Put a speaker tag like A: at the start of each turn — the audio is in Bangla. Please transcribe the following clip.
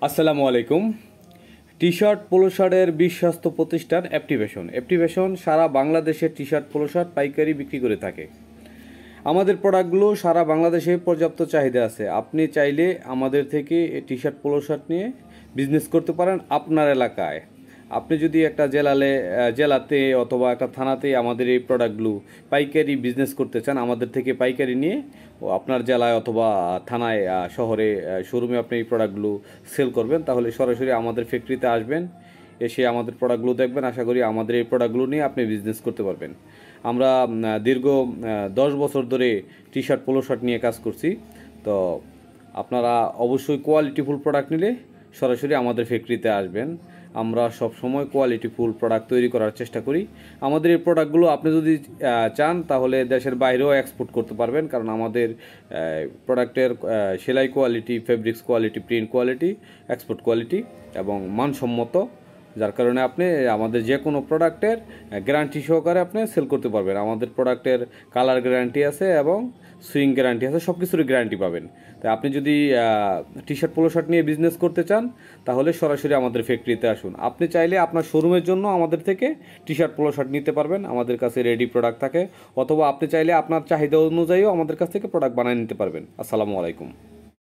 A: আসসালামু আলাইকুম। টি শার্ট পোলো শার্টের বিশ্বস্ত প্রতিষ্ঠান অ্যাপটিভেশন সারা বাংলাদেশে টি শার্ট পোলো শার্ট পাইকারি বিক্রি করে থাকে। আমাদের প্রোডাক্টগুলো সারা বাংলাদেশে পর্যাপ্ত চাহিদা আছে। আপনি চাইলে আমাদের থেকে টি শার্ট পোলো শার্ট নিয়ে বিজনেস করতে পারেন আপনার এলাকায়। আপনি যদি একটা জেলাতে অথবা একটা থানাতে আমাদের এই প্রোডাক্টগুলো পাইকারি বিজনেস করতে চান, আমাদের থেকে পাইকারি নিয়ে আপনার জেলায় অথবা থানায় শহরে শোরুমে আপনি এই প্রোডাক্টগুলো সেল করবেন, তাহলে সরাসরি আমাদের ফ্যাক্টরিতে আসবেন, এসে আমাদের প্রোডাক্টগুলো দেখবেন। আশা করি আমাদের এই প্রোডাক্টগুলো নিয়ে আপনি বিজনেস করতে পারবেন। আমরা দীর্ঘ 10 বছর ধরে টি শার্ট পোলো শার্ট নিয়ে কাজ করছি। তো আপনারা অবশ্যই কোয়ালিটিফুল প্রোডাক্ট নিলে সরাসরি আমাদের ফ্যাক্টরিতে আসবেন। আমরা সব সময় কোয়ালিটিফুল প্রোডাক্ট তৈরি করার চেষ্টা করি। আমাদের এই প্রোডাক্টগুলো আপনি যদি চান তাহলে দেশের বাইরেও এক্সপোর্ট করতে পারবেন, কারণ আমাদের প্রোডাক্টের সেলাই quality, fabrics quality, print quality, export quality এবং মানসম্মত, যার কারণে আপনি আমাদের যে কোনো প্রোডাক্টের গ্যারান্টি সহকারে আপনি সেল করতে পারবেন। আমাদের প্রোডাক্টের কালার গ্যারান্টি আছে এবং সুইং গ্যারান্টি আছে, সব কিছুরই গ্যারান্টি পাবেন। তাই আপনি যদি টি শার্ট পোলো শার্ট নিয়ে বিজনেস করতে চান তাহলে সরাসরি আমাদের ফ্যাক্টরিতে আসুন। আপনি চাইলে আপনার শোরুমের জন্য আমাদের থেকে টি শার্ট পোলো শার্ট নিতে পারবেন, আমাদের কাছে রেডি প্রোডাক্ট থাকে, অথবা আপনি চাইলে আপনার চাহিদা অনুযায়ীও আমাদের কাছ থেকে প্রোডাক্ট বানিয়ে নিতে পারবেন। আসসালামু আলাইকুম।